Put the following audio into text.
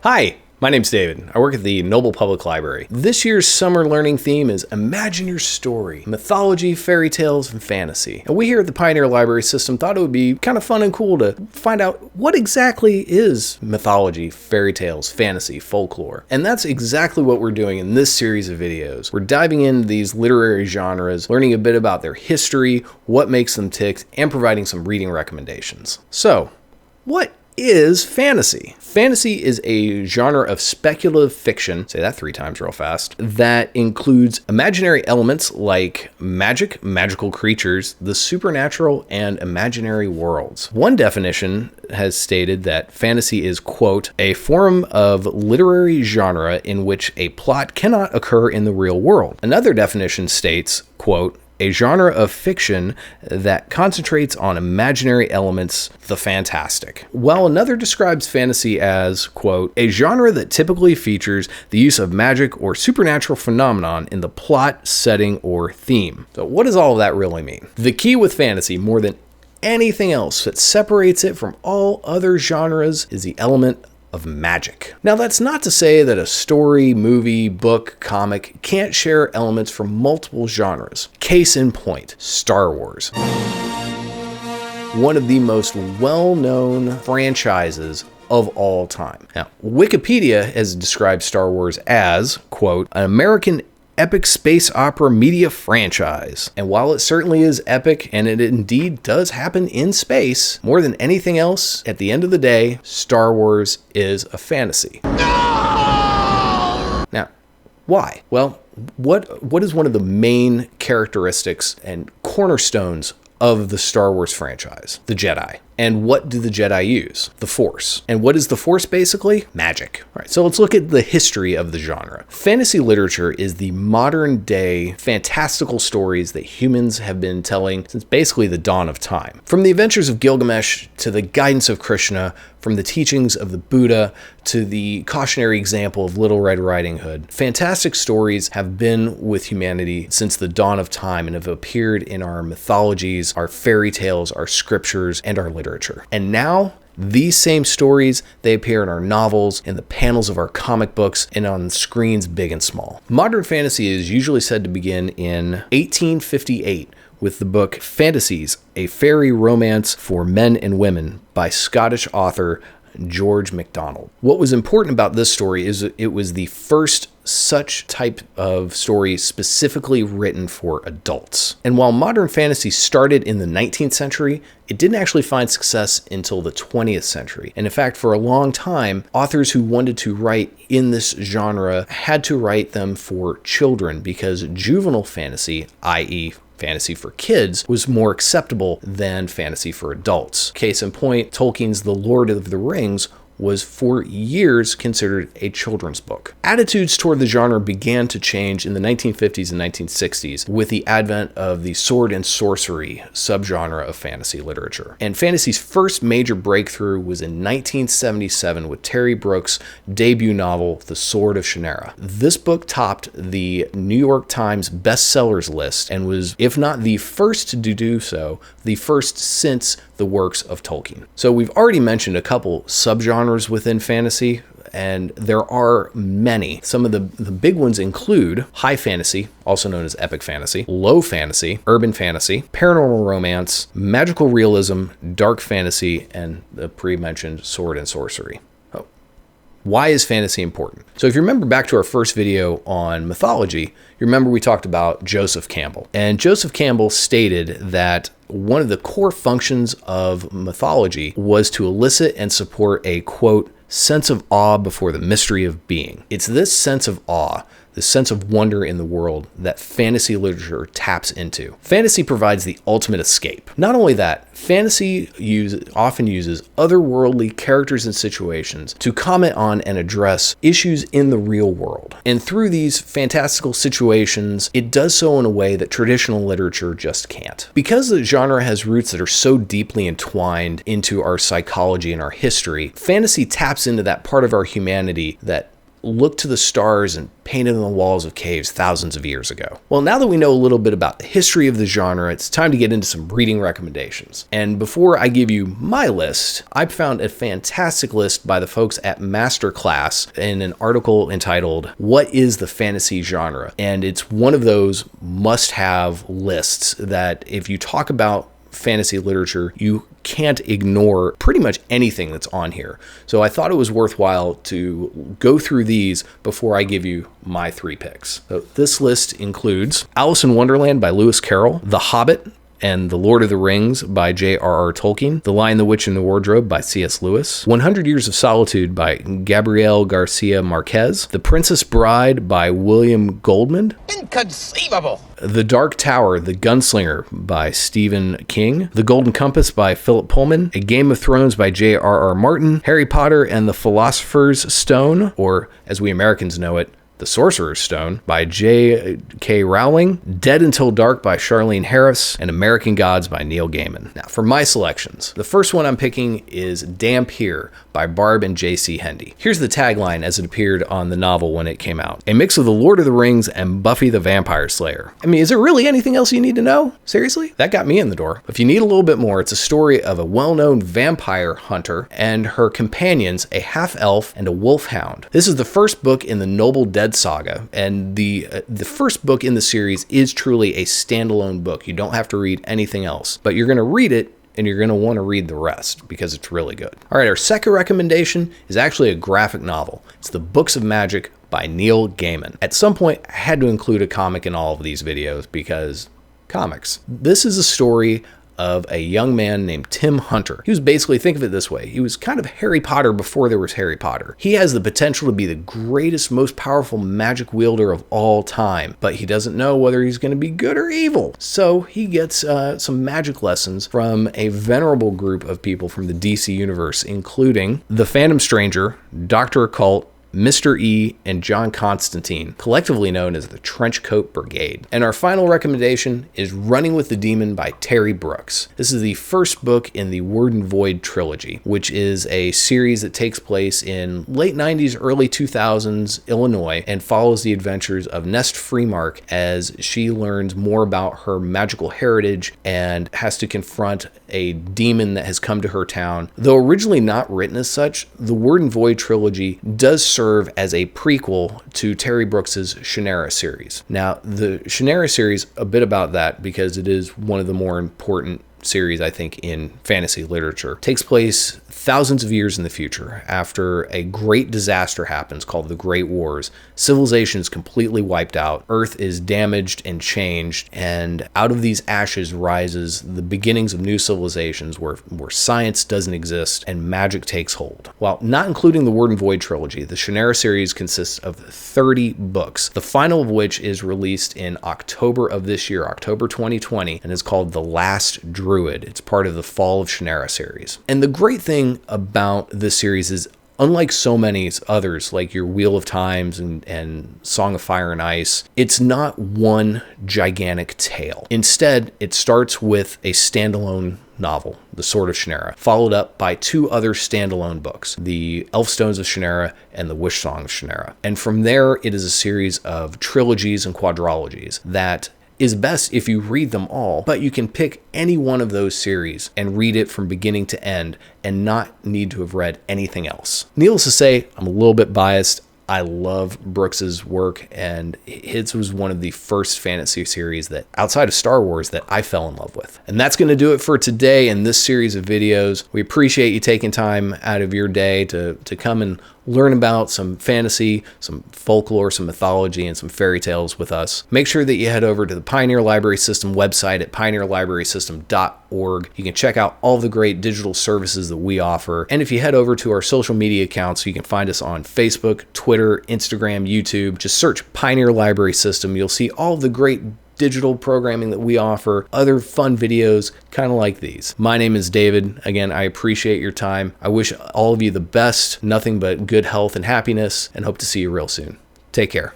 Hi, my name's David. I work at the Noble Public Library. This year's summer learning theme is Imagine Your Story, Mythology, Fairy Tales, and Fantasy. And we here at the Pioneer Library System thought it would be kind of fun and cool to find out what exactly is mythology, fairy tales, fantasy, folklore. And that's exactly what we're doing in this series of videos. We're diving into these literary genres, learning a bit about their history, what makes them tick, and providing some reading recommendations. So, what is fantasy? Fantasy is a genre of speculative fiction, say that 3 times real fast, that includes imaginary elements like magic, magical creatures, the supernatural, and imaginary worlds. One definition has stated that fantasy is, quote, a form of literary genre in which a plot cannot occur in the real world. Another definition states, quote, a genre of fiction that concentrates on imaginary elements, the fantastic. While another describes fantasy as, quote, a genre that typically features the use of magic or supernatural phenomenon in the plot, setting, or theme. So what does all of that really mean? The key with fantasy, more than anything else that separates it from all other genres, is the element of magic. Now, that's not to say that a story, movie, book, comic can't share elements from multiple genres. Case in point, Star Wars. One of the most well-known franchises of all time. Now, Wikipedia has described Star Wars as, quote, an American epic space opera media franchise. And while it certainly is epic, and it indeed does happen in space, more than anything else, at the end of the day, Star Wars is a fantasy. No! Now, why? Well, what is one of the main characteristics and cornerstones of the Star Wars franchise? The Jedi. And what do the Jedi use? The Force. And what is the Force basically? Magic. All right, so let's look at the history of the genre. Fantasy literature is the modern day fantastical stories that humans have been telling since basically the dawn of time. From the adventures of Gilgamesh to the guidance of Krishna, from the teachings of the Buddha to the cautionary example of Little Red Riding Hood, fantastic stories have been with humanity since the dawn of time and have appeared in our mythologies, our fairy tales, our scriptures, and our literature. And now, these same stories, they appear in our novels, in the panels of our comic books, and on screens big and small. Modern fantasy is usually said to begin in 1858 with the book Fantasies, a Fairy Romance for Men and Women by Scottish author George MacDonald. What was important about this story is it was the first such type of story specifically written for adults. And while modern fantasy started in the 19th century, it didn't actually find success until the 20th century. And in fact, for a long time, authors who wanted to write in this genre had to write them for children because juvenile fantasy, i.e., fantasy for kids, was more acceptable than fantasy for adults. Case in point, Tolkien's The Lord of the Rings was for years considered a children's book. Attitudes toward the genre began to change in the 1950s and 1960s with the advent of the sword and sorcery subgenre of fantasy literature. And fantasy's first major breakthrough was in 1977 with Terry Brooks' debut novel, The Sword of Shannara. This book topped the New York Times bestsellers list and was, if not the first to do so, the first since the works of Tolkien. So we've already mentioned a couple subgenres within fantasy, and there are many. Some of the big ones include high fantasy, also known as epic fantasy, low fantasy, urban fantasy, paranormal romance, magical realism, dark fantasy, and the pre-mentioned sword and sorcery. Why is fantasy important? So if you remember back to our first video on mythology, you remember we talked about Joseph Campbell. And Joseph Campbell stated that one of the core functions of mythology was to elicit and support a, quote, sense of awe before the mystery of being. It's this sense of awe, the sense of wonder in the world that fantasy literature taps into. Fantasy provides the ultimate escape. Not only that, fantasy often uses otherworldly characters and situations to comment on and address issues in the real world. And through these fantastical situations, it does so in a way that traditional literature just can't. Because the genre has roots that are so deeply entwined into our psychology and our history, fantasy taps into that part of our humanity that looked to the stars and painted on the walls of caves thousands of years ago. Well, now that we know a little bit about the history of the genre, it's time to get into some reading recommendations. And before I give you my list, I found a fantastic list by the folks at Masterclass in an article entitled, "What is the Fantasy Genre?" And it's one of those must-have lists that if you talk about fantasy literature, you can't ignore pretty much anything that's on here. So I thought it was worthwhile to go through these before I give you my 3 picks. So this list includes Alice in Wonderland by Lewis Carroll, The Hobbit and The Lord of the Rings by J.R.R. Tolkien, The Lion, the Witch, and the Wardrobe by C.S. Lewis, 100 Years of Solitude by Gabriel Garcia Marquez, The Princess Bride by William Goldman, Inconceivable! The Dark Tower, The Gunslinger by Stephen King, The Golden Compass by Philip Pullman, A Game of Thrones by J.R.R. Martin, Harry Potter and the Philosopher's Stone, or as we Americans know it, The Sorcerer's Stone by J.K. Rowling, Dead Until Dark by Charlene Harris, and American Gods by Neil Gaiman. Now, for my selections, the first one I'm picking is Damp Here by Barb and J.C. Hendy. Here's the tagline as it appeared on the novel when it came out. A mix of The Lord of the Rings and Buffy the Vampire Slayer. I mean, is there really anything else you need to know? Seriously? That got me in the door. If you need a little bit more, it's a story of a well-known vampire hunter and her companions, a half-elf and a wolfhound. This is the first book in the Noble Dead saga, and the first book in the series is truly a standalone book. You don't have to read anything else, but you're going to read it and you're going to want to read the rest because it's really good. All right, our second recommendation is actually a graphic novel. It's The Books of Magic by Neil Gaiman. At some point, I had to include a comic in all of these videos because comics. This is a story of a young man named Tim Hunter. He was basically, think of it this way, he was kind of Harry Potter before there was Harry Potter. He has the potential to be the greatest, most powerful magic wielder of all time, but he doesn't know whether he's going to be good or evil. So he gets some magic lessons from a venerable group of people from the DC universe, including the Phantom Stranger, Dr. Occult, Mr. E, and John Constantine, collectively known as the Trenchcoat Brigade. And our final recommendation is Running with the Demon by Terry Brooks. This is the first book in the Word and Void trilogy, which is a series that takes place in late 90s, early 2000s Illinois, and follows the adventures of Nest Freemark as she learns more about her magical heritage and has to confront a demon that has come to her town. Though originally not written as such, the Word and Void trilogy does serve as a prequel to Terry Brooks's Shannara series. Now, the Shannara series, a bit about that because it is one of the more important series, I think, in fantasy literature. Takes place thousands of years in the future after a great disaster happens called the Great Wars. Civilization is completely wiped out. Earth is damaged and changed, and out of these ashes rises the beginnings of new civilizations where science doesn't exist and magic takes hold. While not including the Word and Void trilogy, the Shannara series consists of 30 books, the final of which is released in October of this year, October 2020, and is called The Last Druid. It's part of the Fall of Shannara series. And the great thing about this series is, unlike so many others, like your Wheel of Times and Song of Fire and Ice, it's not one gigantic tale. Instead, it starts with a standalone novel, The Sword of Shannara, followed up by 2 other standalone books, The Elfstones of Shannara and The Wish Song of Shannara. And from there, it is a series of trilogies and quadrologies that is best if you read them all, but you can pick any one of those series and read it from beginning to end and not need to have read anything else. Needless to say, I'm a little bit biased. I love Brooks's work, and his was one of the first fantasy series that, outside of Star Wars, that I fell in love with. And that's going to do it for today in this series of videos. We appreciate you taking time out of your day to come and learn about some fantasy, some folklore, some mythology, and some fairy tales with us. Make sure that you head over to the Pioneer Library System website at pioneerlibrarysystem.org. You can check out all the great digital services that we offer. And if you head over to our social media accounts, you can find us on Facebook, Twitter, Instagram, YouTube. Just search Pioneer Library System. You'll see all of the great digital programming that we offer, other fun videos kind of like these. My name is David. Again, I appreciate your time. I wish all of you the best, nothing but good health and happiness, and hope to see you real soon. Take care.